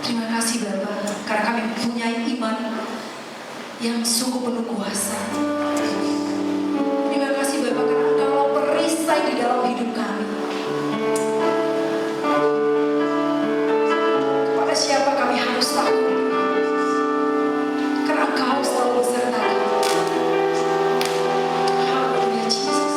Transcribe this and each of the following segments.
Terima kasih Bapa, karena kami mempunyai iman yang sungguh penuh kuasa. Terima kasih Bapa, karena Engkau perisai di dalam hidup kami. Kepada siapa kami harus takut? Karena Engkau selalu beserta kami. Haleluya Yesus.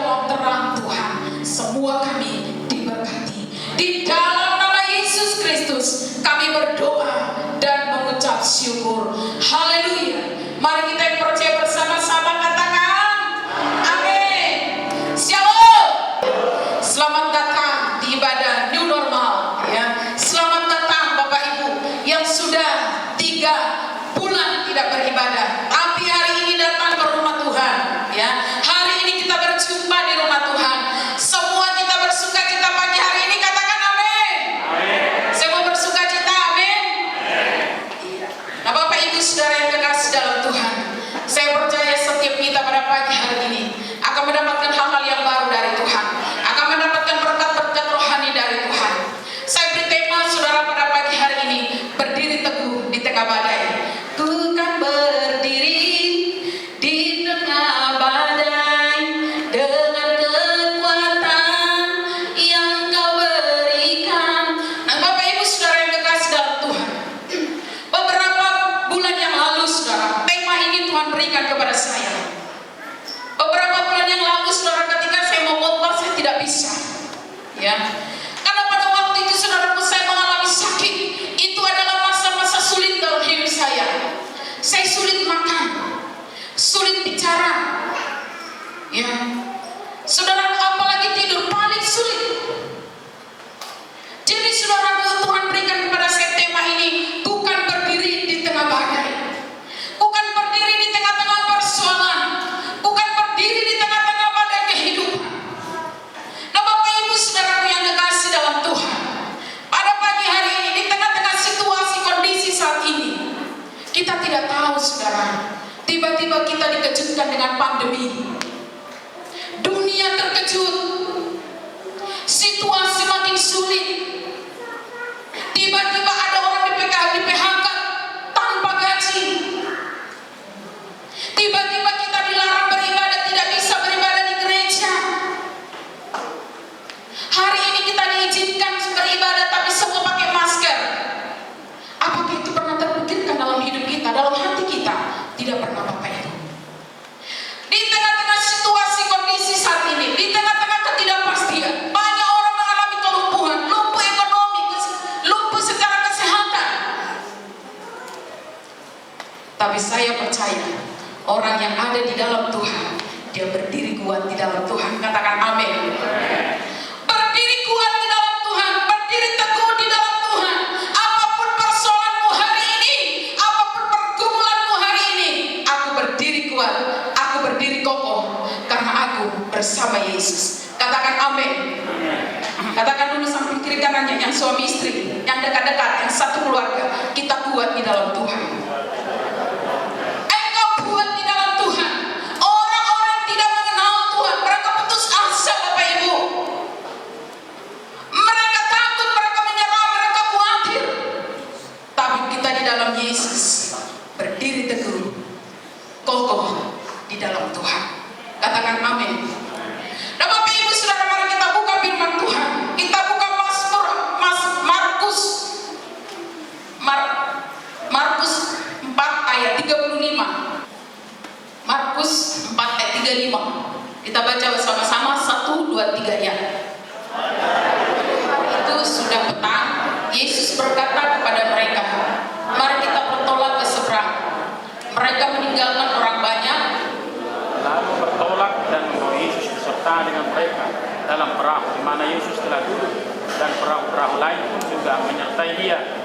dalam terang Tuhan. Semua kami diberkati. Di dalam nama Yesus Kristus kami berdoa dan mengucap syukur. Haleluya. Mari kita yang percaya bersama-sama katakan amin. Shalom. Selamat datang di ibadah New Normal ya. Selamat datang Bapak Ibu yang sudah 3 bulan tidak beribadah, tapi hari ini datang ke rumah Tuhan ya. Hari ini kita berjumpa di rumah Tuhan. Semua kita bersuka cita pagi hari ini, katakan amin. Semua bersuka cita, amin. Nah Bapak Ibu Saudara yang kekasih dalam Tuhan, saya percaya setiap kita pada pagi hari ini akan mendapatkan hal-hal yang baru dari Tuhan, akan mendapatkan berkat-berkat rohani dari Tuhan. Saya beri tema saudara pada pagi hari ini, berdiri teguh di tengah badai. Ku kan berdiri di tengah badai dengan kekuatan yang Kau berikan. Nah Bapak Ibu Saudara yang kekasih dalam Tuhan, beberapa bulan yang lalu saudara, tema ini Tuhan berikan kepada saya. Beberapa bulan yang lalu saudara, ketika saya mau khotbah saya tidak bisa ya, karena pada waktu itu saudaraku saya mengalami sakit. Itu adalah masa-masa sulit dalam hidup saya. Saya sulit makan, sulit bicara ya saudara, apalagi tidur paling sulit. Jadi saudaraku, Tuhan berikan kepada saya tema ini, bukan berdiri di tengah badai, bukan berdiri di tengah-tengah persoalan, bukan berdiri di tengah-tengah badai kehidupan. Nah Bapak Ibu Saudaraku yang kekasih dalam Tuhan, pada pagi hari ini di tengah-tengah situasi kondisi saat ini, kita tidak tahu saudara, tiba-tiba kita dikejutkan dengan pandemi. Dunia terkejut, situasi makin sulit. Tiba-tiba ada orang di PHK tanpa gaji. Tiba-tiba kita dilarang beribadah, tidak bisa beribadah di gereja. Hari ini kita diizinkan beribadah tapi semua pakai masker. Apakah itu pernah terpikirkan dalam hidup kita, dalam hati kita? Tidak pernah Bapak Ibu. Di tengah-tengah situasi kondisi saat ini, di tengah-tengah ketidakpastian, banyak orang mengalami kelumpuhan, lumpuh ekonomi, lumpuh secara kesehatan. Tapi saya percaya orang yang ada di dalam Tuhan, dia berdiri kuat di dalam Tuhan. Katakan amin. Berdiri kuat di dalam Tuhan, berdiri teguh di dalam Tuhan. Apapun persoalanmu hari ini, apapun pergumulanmu hari ini, aku berdiri kuat, aku berdiri kokoh, karena aku bersama Yesus. Katakan amin. Katakan dulu samping kiri kanannya, yang suami istri, yang dekat-dekat, yang satu keluarga, kita kuat di dalam Tuhan. Engkau kuat di dalam Tuhan. Orang-orang yang tidak mengenal Tuhan, mereka putus asa Bapak Ibu. Mereka takut, mereka menyerah, mereka khawatir. Tapi kita di dalam Yesus berdiri teguh, kokoh di dalam Tuhan. Katakan amin. Nah Bapak Ibu Saudara, mari kita buka firman Tuhan. Kita buka Markus 4 ayat 35. Markus 4 ayat 35. Kita baca bersama-sama 1, 2, 3 ya. Itu sudah petang, Yesus berkata kepada mereka, mari kita bertolak ke seberang. Mereka meninggalkan orang banyak, lalu bertolak dan membawa Yesus beserta dengan mereka dalam perahu di mana Yesus telah duduk, dan perahu-perahu lain pun juga menyertai dia.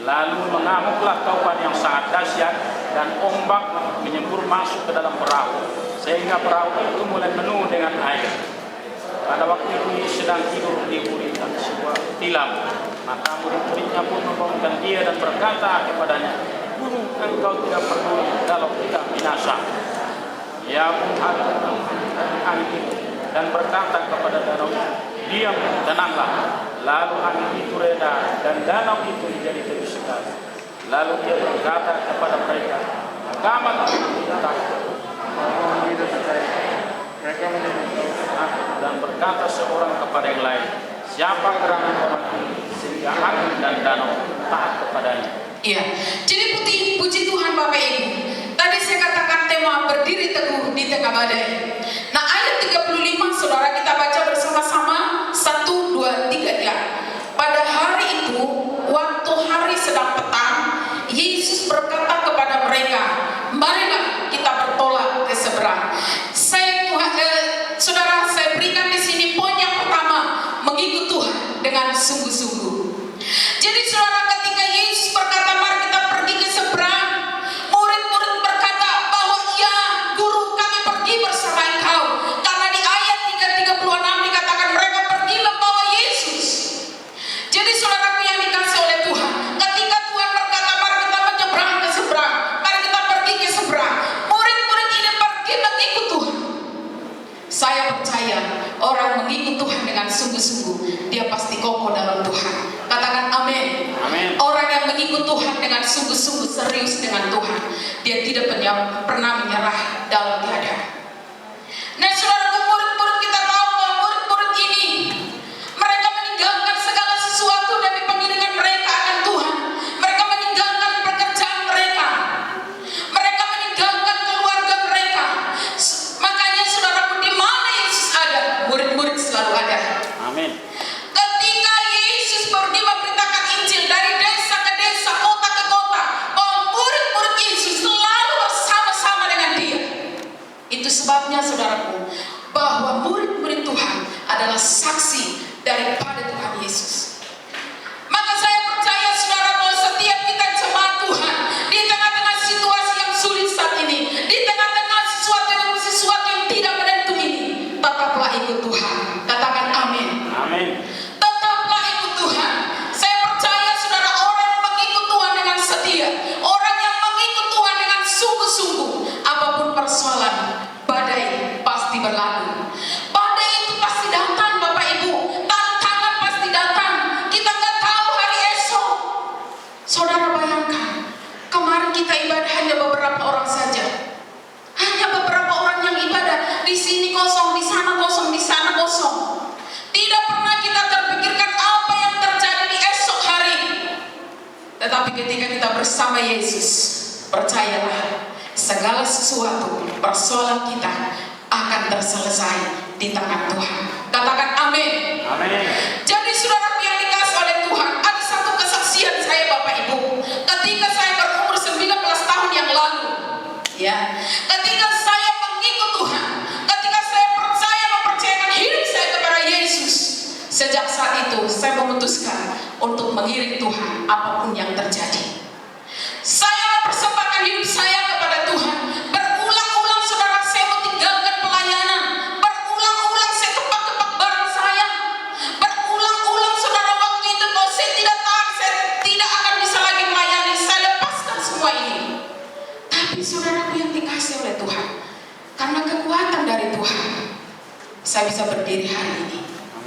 Lalu mengamuklah taufan yang sangat dahsyat, dan ombak menyembur masuk ke dalam perahu, sehingga perahu itu mulai penuh dengan air. Pada waktu itu Yesus sedang tidur di buritan sebuah tilam. Maka murid-muridnya pun membangunkan dia dan berkata kepadanya, Guru, engkau tidak peduli kalau kita binasa. Ia pun angin itu dan berkata kepada danau, diam, tenanglah. Lalu angin itu reda dan danau itu menjadi teduh sekali. Lalu dia berkata kepada mereka, agama tidak takut. Mereka dan berkata seorang kepada yang lain, siapa gerangan orang ini sehingga angin dan danau taat kepadanya. Iya, jadi puji Tuhan Bapak Ibu. Tadi saya katakan tema berdiri teguh di tengah badai. Nah ayat 35 Saya percaya orang mengikut Tuhan dengan sungguh-sungguh, dia pasti kokoh dalam Tuhan. Katakan amin. Amin. Orang yang mengikut Tuhan dengan sungguh-sungguh serius dengan Tuhan, dia tidak pernah menyerah dalam keadaan. Nah, saudaraku, murid-murid kita tahu bahwa murid-murid ini mereka meninggalkan segala sesuatu dari pengiringan mereka akan Tuhan. Mereka meninggalkan pekerjaan mereka. Mereka meninggalkan keluarga mereka. Makanya saudaraku, di mana Yesus ada, murid-murid selalu ada. Amin. Ketika Yesus pergi memberitakan Injil dari desa ke desa, kota ke kota, bahwa murid-murid Yesus selalu bersama-sama dengan dia. Itu sebabnya saudaraku, bahwa murid-murid Tuhan adalah saksi daripada Tuhan Yesus. Maka saya percaya saudara, bahwa setiap kita jemaat Tuhan, di tengah-tengah situasi yang sulit saat ini, di tengah-tengah sesuatu yang tidak menentu ini, tetaplah ikut Tuhan. Katakan amin. Amin. Tetaplah ikut Tuhan. Saya percaya saudara, orang yang mengikut Tuhan dengan setia, orang yang mengikut Tuhan dengan sungguh-sungguh, apapun persoalan, badai pasti berlalu. Badai itu pasti datang, Bapak Ibu. Tantangan pasti datang. Kita nggak tahu hari esok. Saudara bayangkan, kemarin kita ibadah hanya beberapa orang saja. Hanya beberapa orang yang ibadah. Di sini kosong, di sana kosong, di sana kosong. Tidak pernah kita terpikirkan apa yang terjadi di esok hari. Tetapi ketika kita bersama Yesus, percayalah, segala sesuatu persoalan kita akan terselesai di tangan Tuhan. Katakan amin. Amin. Jadi saudaraku yang dikasih oleh Tuhan, ada satu kesaksian saya Bapak Ibu. Ketika saya berumur 19 tahun yang lalu, ya, ketika saya mengikut Tuhan, ketika saya mempercayakan hidup saya kepada Yesus, sejak saat itu saya memutuskan untuk mengiring Tuhan apapun yang terjadi. Saya mempersembahkan hidup saya kepada Tuhan. Berulang-ulang saudara, saya mau tinggalkan pelayanan. Berulang-ulang saya tepak-tepak barang saya. Berulang-ulang saudara, waktu itu kalau saya tidak tahan, saya tidak akan bisa lagi melayani. Saya lepaskan semua ini. Tapi saudaraku yang dikasih oleh Tuhan, karena kekuatan dari Tuhan, saya bisa berdiri hari ini.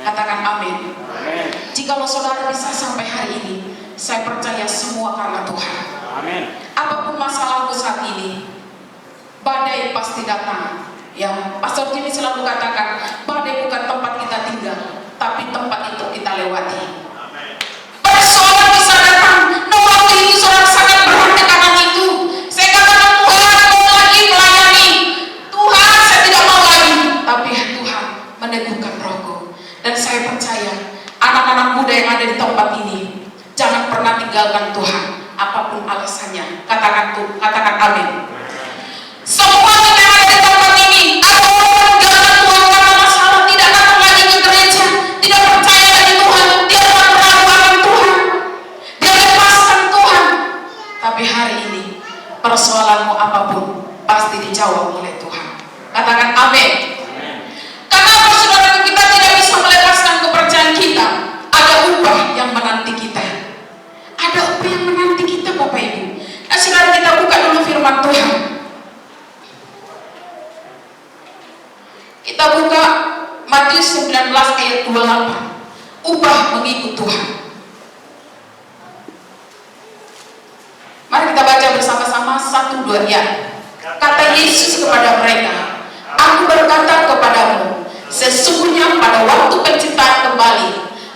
Katakan amin. Amin. Jikalau saudara bisa sampai hari ini, saya percaya semua karena Tuhan. Amin. Apapun masalahmu saat ini, badai pasti datang. Ya, Pastor Jimmy selalu katakan, badai bukan tempat kita tinggal, tapi tempat itu kita lewati. Persoalan bisa datang. No, waktu itu saudara sangat berat tekanan itu. Saya katakan, Tuhan mau lagi melayani. Tuhan, saya tidak mau lagi. Tapi Tuhan meneguhkan rohku. Dan saya percaya, anak-anak muda yang ada di tempat ini, jangan pernah tinggalkan Tuhan. Apapun alasannya, katakan amin. Semua kita yang ada di tempat ini, ada orang meninggalkan Tuhan karena masalah, tidak datang lagi ke gereja, tidak percaya lagi Tuhan, dia telah meragu akan Tuhan, dia lepaskan Tuhan. Tapi hari ini, persoalanmu apapun pasti dijawab oleh Tuhan. Katakan amin. Kenapa saudara, kita tidak bisa melepaskan kepercayaan kita? Ada upah yang menanti kita. Ada upah yang menanti kita, Bapak Ibu. Nah, saudara, kita buka dulu firman Tuhan. Kita buka Matius 19 ayat 28. Upah mengikut Tuhan. Mari kita baca bersama-sama 1-2 ya. Kata Yesus kepada mereka, Aku berkata kepadamu, sesungguhnya pada waktu penciptaan kembali,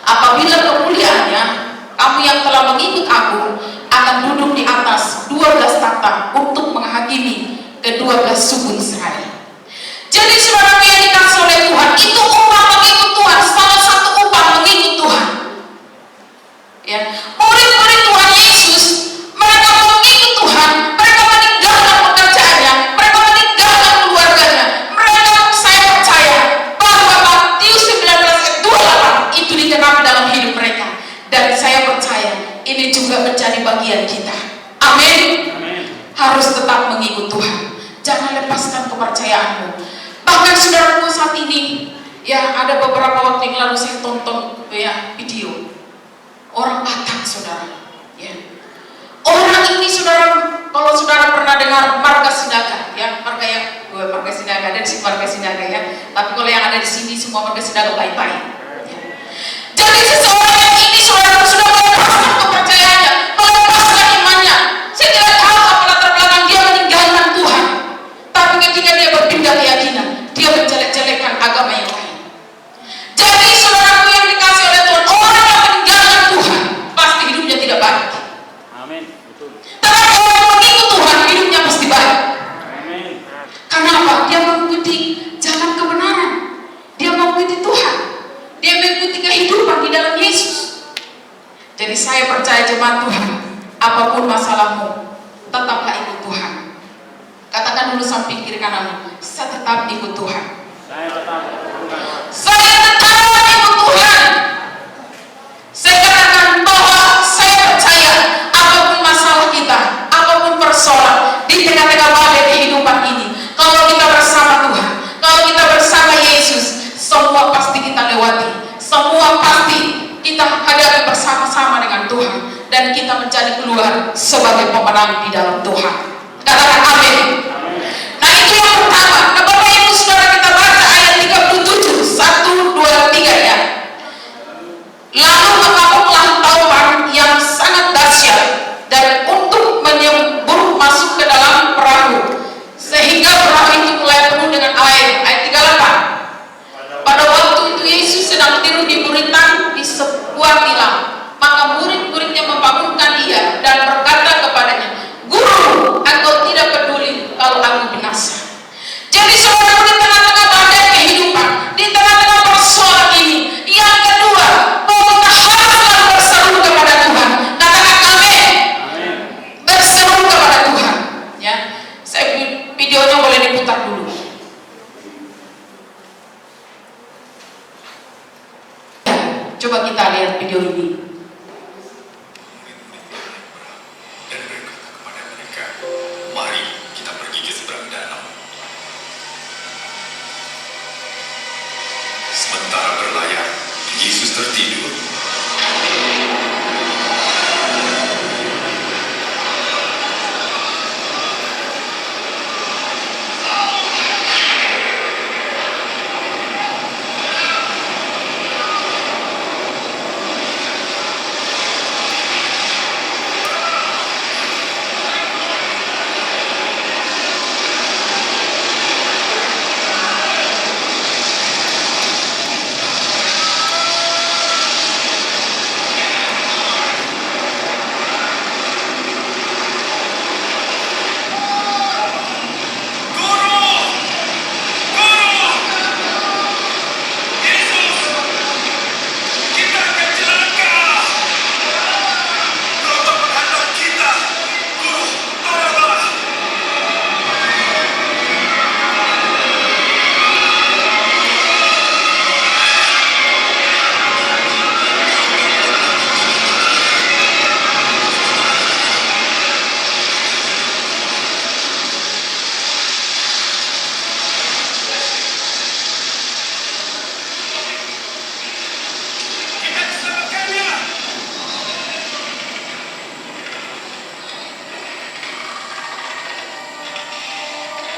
apabila kemuliaannya, kamu yang telah mengikut aku akan duduk di atas 12 takhta untuk menghakimi ke-12 suku Israel. Jadi saudara yang dikasih oleh Tuhan, itu upah mengikut Tuhan. Salah satu upah mengikut Tuhan. Ya, murid-murid Tuhan Yesus, mereka mengikut Tuhan, mereka meninggalkan pekerjaannya, mereka meninggalkan keluarganya. Saya percaya bahwa Matius 19 ayat 28 itu digenapi dalam hidup mereka. Dan saya percaya ini juga menjadi bagian kita. Amin. Harus tetap mengikut Tuhan. Jangan lepaskan kepercayaanmu. Bahkan saudaraku saat ini, ya, ada beberapa waktu yang lalu saya tonton ya video orang Batak, saudara. Ya. Orang ini saudara, kalau saudara pernah dengar marga Sidaga, ya, marga warga Sinaga, ada di sini warga Sinaga ya. Tapi kalau yang ada di sini semua warga Sinaga baik-baik. Ya. Jadi seseorang yang ini saudara sudah melepaskan kepercayaannya, melepaskan imannya. Saya tidak tahu apa latar belakang dia meninggalkan Tuhan. Tapi ketika dia berpindah keyakinan, dia menjelek-jelekan agama yang lain. Jadi saudaraku yang dikasih oleh Tuhan, orang yang meninggalkan Tuhan pasti hidupnya tidak baik. Amin. Betul. Tetapi orang yang mengikut Tuhan hidupnya pasti baik. Amin. Karena apa? Dia mengikuti jalan kebenaran. Dia mengikuti Tuhan. Dia mengikuti kehidupan di dalam Yesus. Jadi saya percaya jemaat Tuhan, apapun masalahmu, tetaplah ikut Tuhan. Katakan dulu samping kiri kananmu, saya tetap ikut Tuhan. Saya tetap Tuhan. Saya tetap ikut Tuhan. Saya katakan bahwa saya percaya apapun masalah kita, apapun persoalan di tengah-tengah badai kehidupan ini, kalau kita bersama Tuhan, kalau kita bersama Yesus, semua pasti kita lewati, semua pasti kita hadapi bersama-sama dengan Tuhan, dan kita menjadi keluar sebagai pemenang di dalam Tuhan. Katakan amin. Nah itu yang pertama. Nah Bapak Ibu Saudara, kita baca ayat 37 1, 2, 3 ya. Lalu mengamuklah taufan yang sangat dahsyat dan untuk menyembur masuk ke dalam perahu, sehingga perahu itu mulai penuh dengan air. Ayat 38. Pada waktu itu Yesus sedang tidur di buritan di sebuah tilam. Maka murid-muridnya membangunkan dia dan berkata kepadanya, "Guru, engkau tidak peduli kalau aku binasa." Jadi saudara, di tengah-tengah badai kehidupan, di tengah-tengah persoalan ini, yang kedua, bahwa kita harus berseru kepada Tuhan. Katakan amin. Berseru kepada Tuhan. Ya, saya videonya boleh diputar dulu. Coba kita lihat video ini. Dan berkata kepada mereka, "Mari kita pergi ke seberang danau." Sementara berlayar, Yesus tertidur.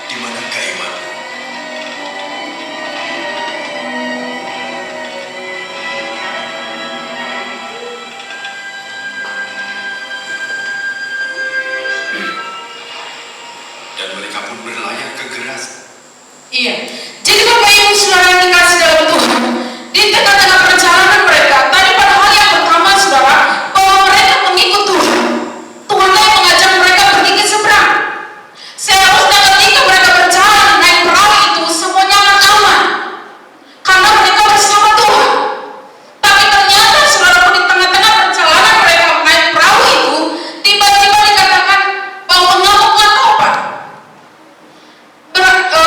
Di manakah imanmu? Dan mereka pun berlayar ke Gerasa. Iya. Jadi Bapak Ibu Saudara yang dikasih dalam Tuhan, di tengah-tengah perjalanan mereka, tadi pada hal yang pertama Saudara, bahwa mereka mengikut Tuhan. Tuhanlah yang mengajak mereka pergi ke seberang. Seharusnya ketika mereka berjalan naik perahu itu semuanya aman, karena mereka bersama Tuhan. Tapi ternyata Saudara, di tengah-tengah perjalanan mereka naik perahu itu, tiba-tiba dikatakan bahwa mengamuklah taufan.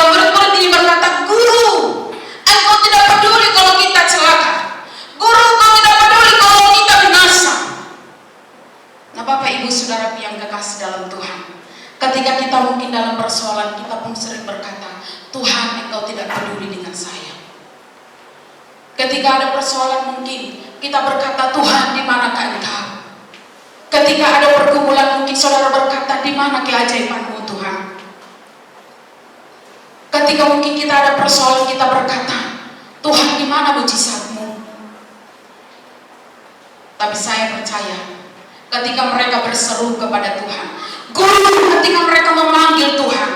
Murid-murid ini berkata, "Guru, engkau tidak peduli kalau kita celaka. Guru, engkau tidak peduli kalau kita binasa." Nah Bapak Ibu Saudara yang kekasih dalam Tuhan, ketika kita mungkin dalam persoalan, kita pun sering berkata, "Tuhan, engkau tidak peduli dengan saya." Ketika ada persoalan mungkin kita berkata, "Tuhan, di manakah engkau?" Ketika ada pergumulan mungkin saudara berkata, "Di mana keajaibanmu Tuhan?" Ketika mungkin kita ada persoalan, kita berkata, Tuhan, di mana mujizat-Mu? Tapi saya percaya, ketika mereka berseru kepada Tuhan, Guru, ketika mereka memanggil Tuhan,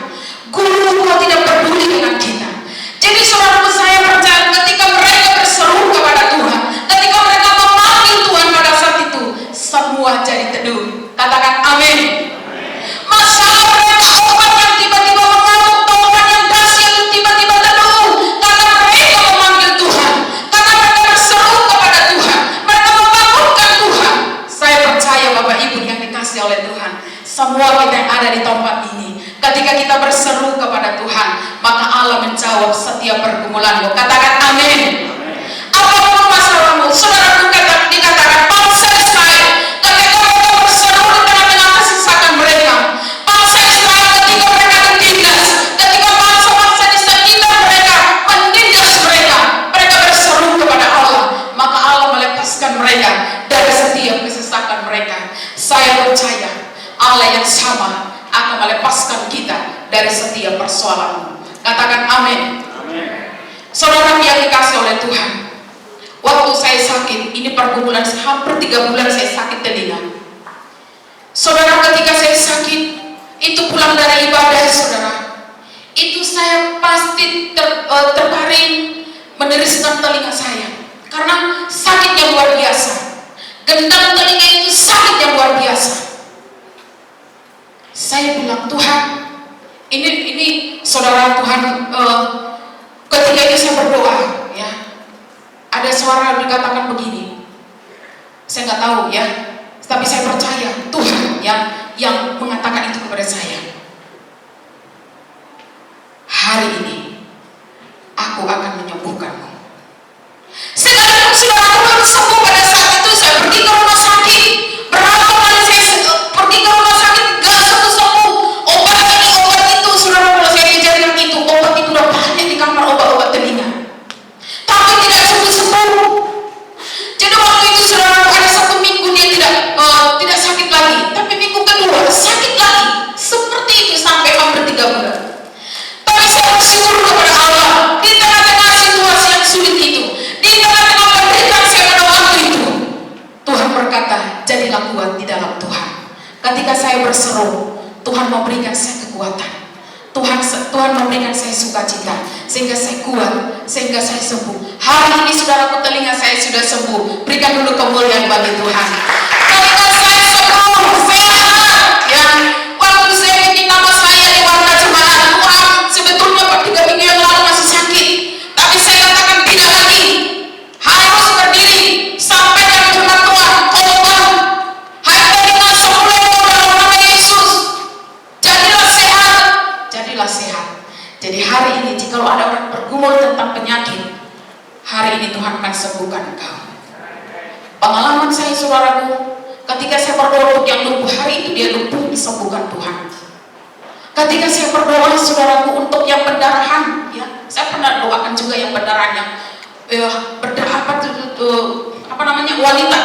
Guru, Kau tidak peduli dengan kita. Jadi saudaraku, saya percaya ketika mereka berseru kepada Tuhan, ketika mereka memanggil Tuhan pada saat itu, semua jadi teduh. Katakan amin. Masalah mereka obat yang tiba-tiba mengamuk, obat yang dahsyat itu tiba-tiba teduh, karena mereka memanggil Tuhan, karena mereka berseru kepada Tuhan, mereka membangunkan Tuhan. Saya percaya Bapak Ibu yang dikasih oleh Tuhan, semua kita yang ada di tempat ini, ketika kita berseru kepada Tuhan, maka Allah menjawab setiap pergumulanmu. Katakan amin. Apapun masalahmu, saudaraku, dikatakan bangsa Israel ketika mereka berseru di tengah-tengah kesesakan mereka, bangsa Israel ketika mereka ditindas, ketika bangsa-bangsa di sekitar mereka menindas mereka, mereka berseru kepada Allah, maka Allah melepaskan mereka dari setiap kesesakan mereka. Saya percaya Allah yang sama akan melepaskan kita dari setiap persoalanmu. Katakan amin. Saudara yang dikasih oleh Tuhan, waktu saya sakit, ini pergumulan hampir 3 bulan saya sakit telinga. Saudara, ketika saya sakit, itu pulang dari ibadah, saudara, itu saya pasti terbaring meneriskan telinga saya, karena sakit yang luar biasa. Gendang telinga itu sakit yang luar biasa. Saya bilang, Tuhan, ini saudara Tuhan, ketika itu saya berdoa, ya, ada suara dikatakan begini, saya nggak tahu ya, tapi saya percaya Tuhan yang mengatakan itu kepada saya. Hari ini aku akan menyembuhkanmu. Sekalipun saudara Tuhan sembuh pada saat itu, saya pergi ke rumah sakit. Berapa kali saya pergi ke rumah sakit, gak sembuh-sembuh. Obat ini, obat itu, saudara, kalau saya dijadikan itu, obat itu udah banyak di kamar obat-obat telinga, tapi tidak sembuh-sembuh. Jadi waktu itu saudara, ada 1 minggu dia tidak sakit lagi, tapi minggu kedua sakit lagi, seperti itu sampai hampir 3 bulan. Tapi saya bersyukur kepada Allah, di tengah-tengah situasi yang sulit itu, di tengah-tengah penderitaan saya pada waktu itu, Tuhan berkata, jadilah kuat di dalam Tuhan. Ketika saya berseru, Tuhan memberikan saya kekuatan. Tuhan memberikan saya sukacita, sehingga saya kuat, sehingga saya sembuh. Hari ini saudaraku, telinga saya sudah sembuh. Berikan dulu kemuliaan bagi Tuhan. Ketika saya sembuh, sehat, ya. Waktu saya bikin nama saya di warna jemaat, Tuhan, sebetulnya 3 minggu yang lalu masih sakit, tapi saya katakan tidak lagi, harus berdiri sampai dalam firman Tuhan. Tolong, hai telinga semula dalam nama Yesus, jadilah sehat, jadilah sehat. Jadi hari ini jika ada orang bergumul tentang penyakit, hari ini Tuhan akan sembuhkan engkau. Pengalaman saya, saudaraku, ketika saya berdoa untuk yang lumpuh, hari itu dia lumpuh, disembuhkan Tuhan. Ketika saya berdoa, saudaraku, untuk yang pendarahan, ya, saya pernah doakan juga yang pendarahan, yang berdarah wanita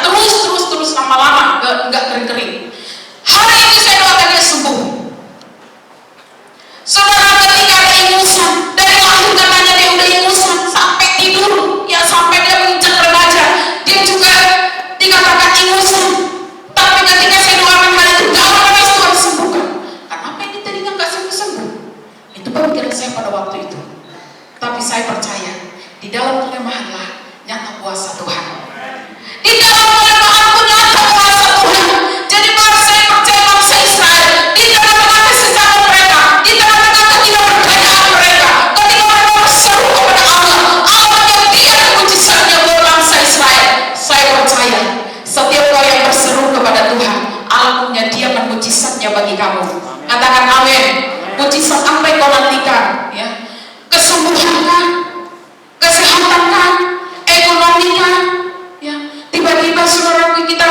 terus lama-lama enggak kering-kering. Hari itu saya doakan dia sembuh. Saudara, ketika ada ingusan, dari lahir katanya dia udah ingusan, sampai tidur, ya, sampai dia menginjak remaja, dia juga dikatakan ingusan. Tapi ketika saya doakan hal itu, dalam nama Tuhan sembuhkan. Kenapa ini tadinya nggak sembuh-sembuh? Itu pemikiran saya pada waktu itu. Tapi saya percaya, di dalam kelemahanlah nyata kuasa Tuhan. Di dalam kelemahan pun nyata kuasa Tuhan. Jadi saya percaya bangsa Israel, di tengah-tengah kesesakan mereka, di tengah-tengah ketidakberdayaan mereka, ketika mereka berseru kepada Allah, Allah menyediakan mujizatnya buat bangsa Israel. Saya percaya setiap kau yang berseru kepada Tuhan, Allah menyediakan mujizatnya bagi kamu. Katakan amin. Mujizat apa yang kau nantikan, ya? Kesembuhan, kesehatan, ekonomi, ya. Tiba-tiba saudaraku, kita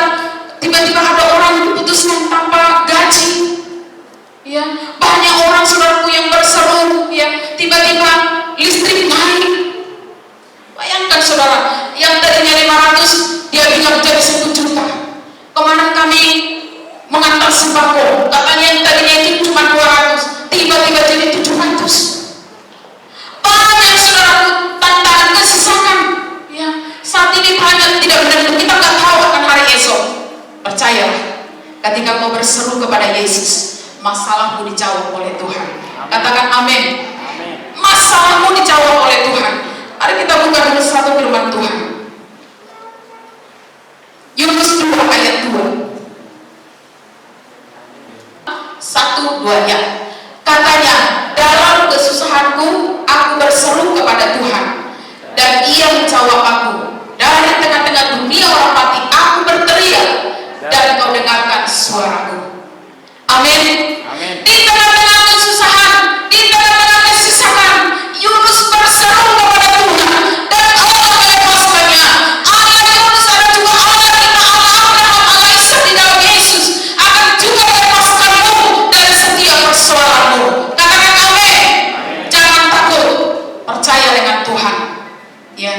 tiba-tiba ada orang yang diputuskan tanpa gaji, ya. Banyak orang saudaraku yang berseru, ya, tiba-tiba listrik naik. Bayangkan saudara, yang tadinya 500 dia bilang jadi 1 juta. Kemarin kami mengantar sembako, katanya yang tadinya itu cuma 200, tiba-tiba jadi 700. Percayalah, ketika kau berseru kepada Yesus, masalahmu dijawab oleh Tuhan. Katakan amin. Masalahmu dijawab oleh Tuhan. Mari kita buka dulu satu firman Tuhan. Yunus 2 ayat 2. 1-2 ya. Katanya, dalam kesusahanku aku berseru kepada Tuhan, dan Ia menjawab aku. Dari tengah-tengah dunia orang mati aku berteriak, dan kau dengarkan suaraku. Amin. Di tengah-tengah kesusahan, di tengah-tengah kesusahan, Yunus berseru kepada Tuhan, dan Allah melepaskannya. Allah Yunus ada juga Allah kita, Allah Abraham, Allah Ishak di dalam Yesus akan juga melepaskanmu dari setiap persoalanmu. Katakan amin. Jangan takut, percaya dengan Tuhan. Ya,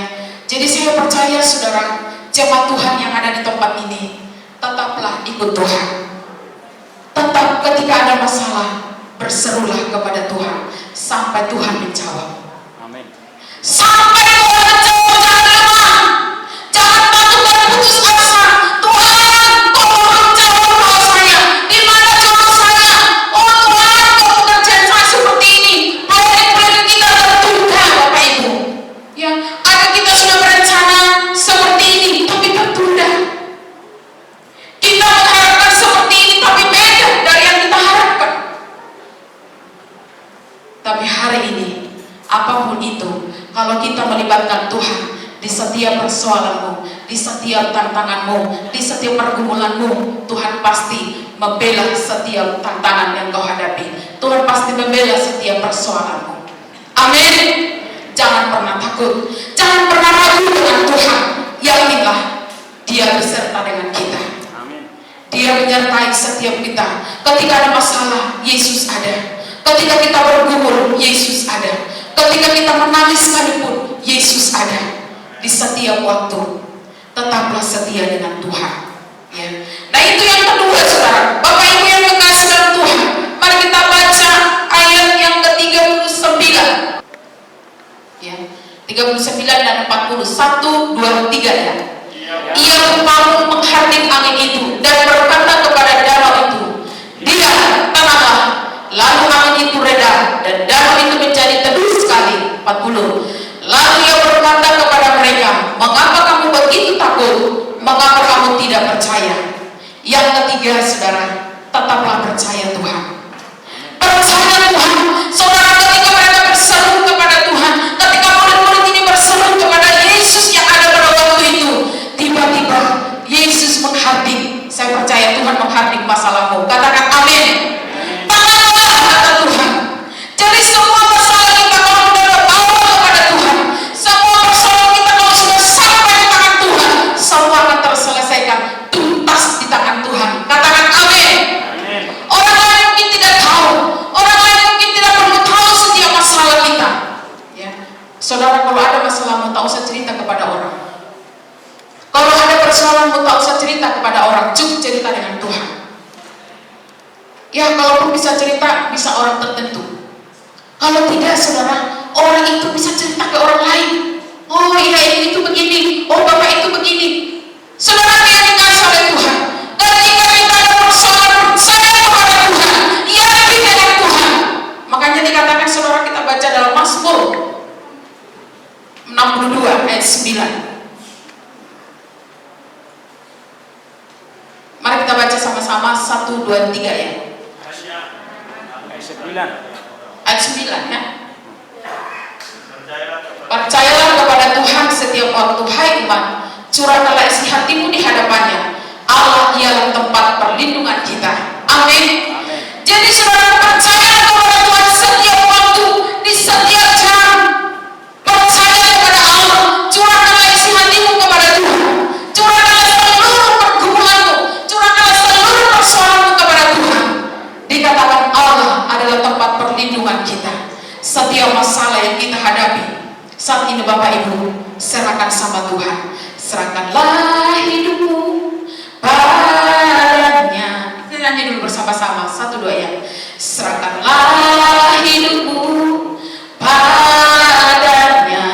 jadi saya percaya saudara, jemaat Tuhan yang ada di tempat ini, tetaplah ikut Tuhan. Tetap ketika ada masalah, berserulah kepada Tuhan sampai Tuhan menjawab. Amin. Sampai Tuhan menjawab, jangan lemah, jangan takut dan putus asa. Tuhan, kau belum jawab doa saya. Di mana jodoh saya? Oh Tuhan, kau pekerjaan saya seperti ini. Proyek-proyek kita tertunda, Bapak Ibu. Ya, ada kita sudah berencana seperti ini, tapi tertunda. Kita mengharapkan seperti ini, tapi beda dari yang kita harapkan. Tapi hari ini, apapun itu, kalau kita melibatkan Tuhan di setiap persoalanmu, di setiap tantanganmu, di setiap pergumulanmu, Tuhan pasti membela setiap tantangan yang kau hadapi. Tuhan pasti membela setiap persoalanmu. Amin. Jangan pernah takut, jangan pernah ragu dengan Tuhan. Yakinlah, Dia beserta dengan kita. Dia menyertai setiap kita. Ketika ada masalah, Yesus ada. Ketika kita bergumul, Yesus ada. Ketika kita menangis sekalipun, Yesus ada. Di setiap waktu, tetaplah setia dengan Tuhan. Ya. Nah itu yang kedua, saudara. Bapak Ibu yang kekasih dalam Tuhan, mari kita baca ayat yang ke-39. Ya, 39 dan 40. 1, 2, 3 ya. Ia membangun menghardik angin itu dan berkata kepada danau itu, diam, tenanglah. Lalu angin itu reda dan danau itu menjadi teduh sekali. 40. Lalu ia berkata kepada mereka, mengapa kamu begitu takut? Mengapa kamu tidak percaya? Yang ketiga, saudara, tetaplah percaya Tuhan. Percaya Tuhan. Saudara, ketika mereka berseru kepada Tuhan, ketika murid-murid ini berseru kepada Yesus yang ada pada waktu itu, tiba-tiba Yesus menghardik. Saya percaya Tuhan menghardik masalahmu. Katakan amin. Tenanglah, kata Tuhan. Jadi semua masalah kita kalau sudah bawa kepada Tuhan, semua persoalan kita kalau sudah sampai di tangan Tuhan, semua akan terselesaikan tuntas di tangan Tuhan. Katakan amin. Orang lain mungkin tidak tahu, orang lain mungkin tidak perlu tahu setiap masalah kita. Ya, saudara, kalau ada masalahmu tak usah cerita kepada orang. Kalau ada persoalanmu tak usah cerita kepada orang, cukup cerita dengan Tuhan. Ya, kalaupun bisa cerita, bisa orang tertentu. Kalau tidak, saudara, orang itu bisa cerita ke orang lain. Oh iya, itu begini. Oh bapak itu begini. Saudara yang dikasih oleh Tuhan, ketika kita ada persoalan, percaya kepada Tuhan, yakin dengan Tuhan. Makanya dikatakan, saudara, kita baca dalam Mazmur 62 ayat 9. Mari kita baca sama-sama 1, 2, 3 ya. Ayat 9 ya. Percayalah kepada Tuhan setiap waktu, hai umat, curahkanlah isi hatimu di hadapannya. Allah ialah tempat perlindungan kita. Amin. Jadi saudara, percayalah kepada Tuhan setiap waktu, di setiap jam. Percaya kepada Allah, curahkanlah isi hatimu kepada Tuhan. Curahkanlah seluruh pergumulanmu, curahkanlah seluruh persoalanmu kepada Tuhan. Dikatakan Allah adalah tempat perlindungan kita. Setiap masalah yang kita hadapi saat ini, Bapak Ibu, serahkan sama Tuhan. Serahkanlah hidupmu padanya. Kita nyanyi dulu bersama-sama 1, 2 ya. Serahkanlah hidupmu padanya.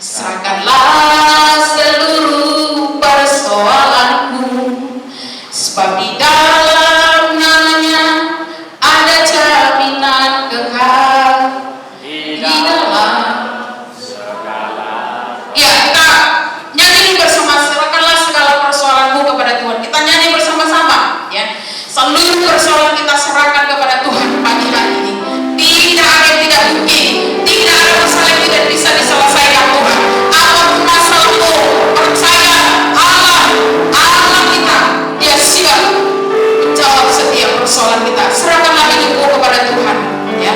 Serahkanlah seluruh persoalanmu. seluruh persoalan kita serahkan kepada Tuhan pagi hari ini. Tidak ada yang tidak mungkin, tidak ada masalah yang tidak bisa diselesaikan Tuhan. Apapun masalahmu, percaya Allah kita, Dia siap menjawab setiap persoalan kita. Serahkanlah hidupmu kepada Tuhan, ya.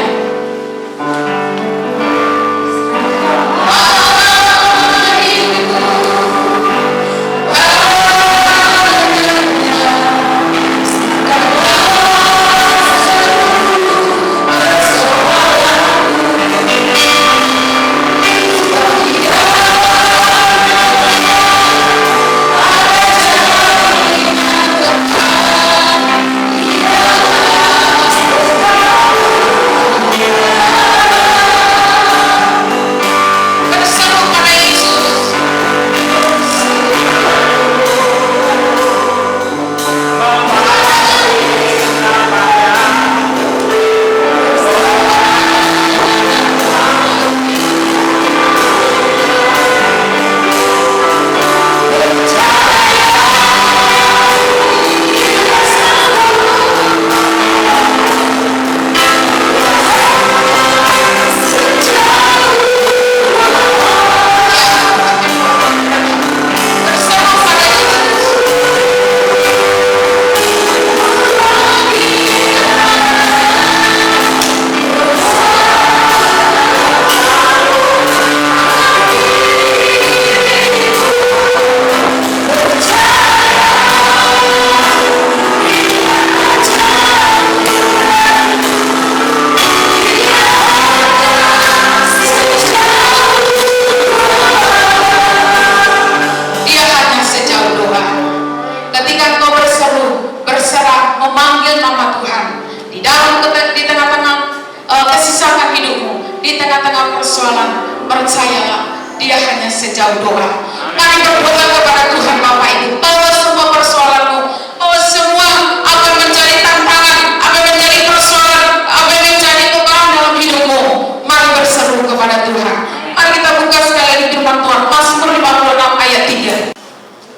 Sejauh doa, mari berdoa kepada Tuhan Bapak Ibu, bahwa semua persoalanmu, bahwa semua apa yang menjadi tantangan, apa yang menjadi persoalan, apa yang menjadi beban dalam hidupmu, mari berseru kepada Tuhan. Mari kita buka sekali lagi firman Tuhan, Mazmur 56 ayat 3,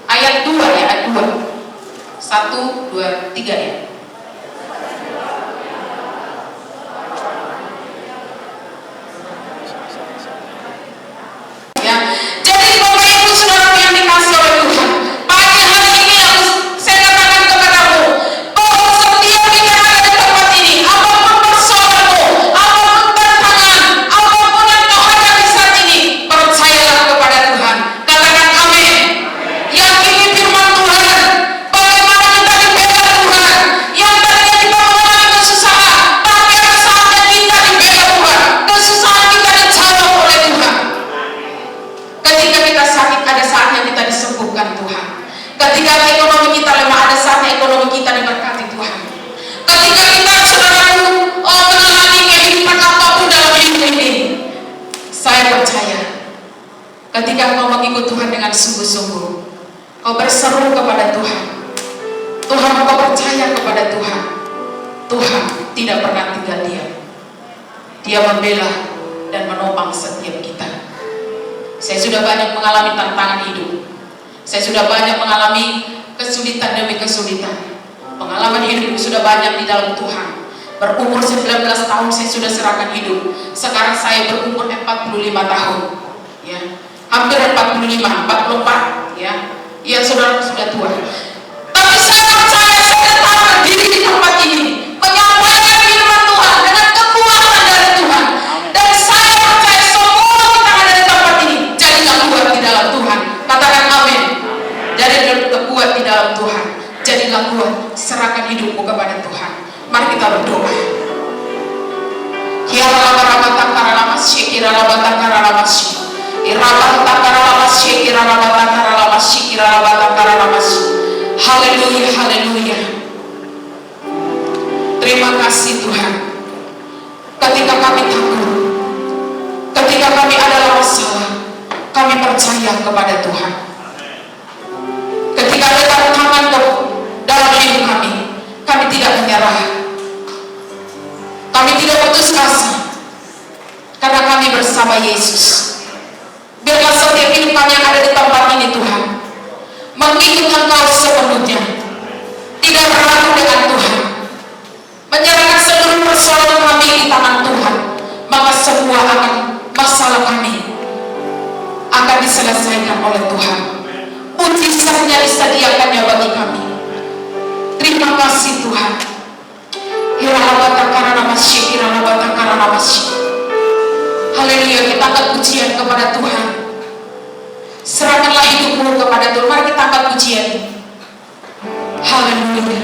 ayat 2 ya, ayat 2, 1, 2, 3 ya. Ketika ekonomi kita lemah, ada saatnya ekonomi kita diberkati Tuhan. Ketika kita saudaraku mengalami kehidupan apapun dalam hidup ini, saya percaya ketika kau mengikut Tuhan dengan sungguh-sungguh, kau berseru kepada Tuhan, Tuhan kau percaya kepada Tuhan, Tuhan tidak pernah tinggal diam. Dia membela dan menopang setiap kita. Saya sudah banyak mengalami tantangan hidup. Saya sudah banyak mengalami kesulitan demi kesulitan. Pengalaman hidupku sudah banyak di dalam Tuhan. Berumur 19 tahun saya sudah serahkan hidup. Sekarang saya berumur 45 tahun. Ya, hampir 45, 44. Ya, ya saudara sudah tua. Tapi saya percaya saya tetap berdiri di tempat ini, menyampaikan firman Tuhan dengan kekuatan dari Tuhan. Dan saya percaya semua kita ada di tempat ini jadilah kuat di dalam Tuhan. Katakan amin. Jadilah kuat di dalam Tuhan. Jadilah kuat. Serahkan hidupmu kepada Tuhan. Mari kita berdoa. Haleluya, haleluya. Terima kasih Tuhan. Ketika kami takut, ketika kami adalah masalah, kami percaya kepada Tuhan. Ketika ada tantangan dalam hidup kami tidak menyerah. Kami tidak putus asa, karena kami bersama Yesus. Biarlah setiap hidup kami yang ada di tempat ini Tuhan mengikut Engkau sepenuhnya, tidak ragu dengan Tuhan, masalah kami akan diselesaikan oleh Tuhan. Mujizatnya disediakannya bagi kami. Terima kasih Tuhan. Haleluya, kita angkat pujian kepada Tuhan. Serahkanlah hidupmu kepada Tuhan. Mari kita angkat pujian. Haleluya.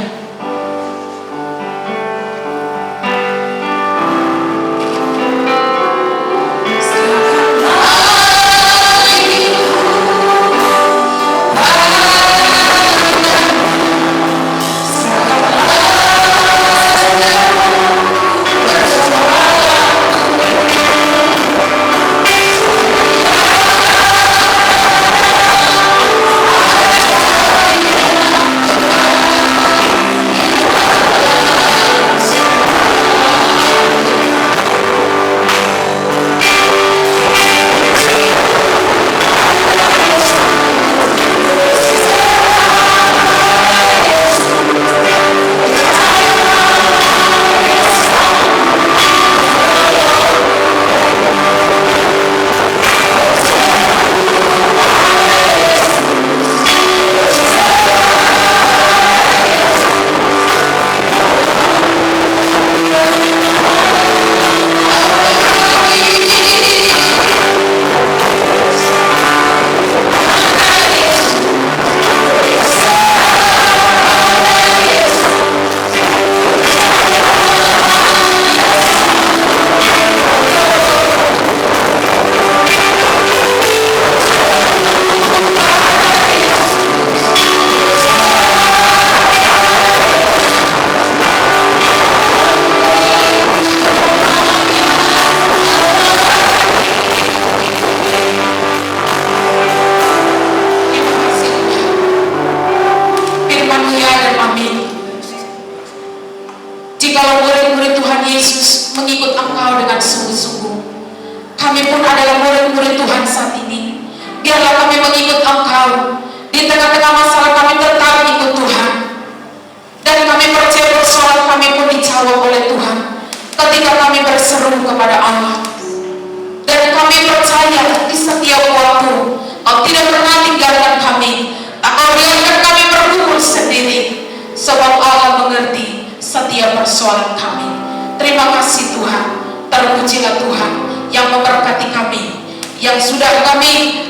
Jikalau murid-murid Tuhan Yesus mengikut Engkau dengan sungguh-sungguh, kami pun adalah murid-murid Tuhan saat ini. Biarlah kami mengikut Engkau. Di tengah-tengah masalah kami tetap ikut Tuhan. Dan kami percaya persoalan kami pun dijawab oleh Tuhan ketika kami berseru kepada Allah. Dan kami percaya di setiap waktu Kau tidak pernah tinggalkan kami. Tak Kau biarkan kami bergumul sendiri, sebab Allah mengerti setiap persoalan kami. Terima kasih Tuhan. Terpujilah Tuhan yang memberkati kami, yang sudah kami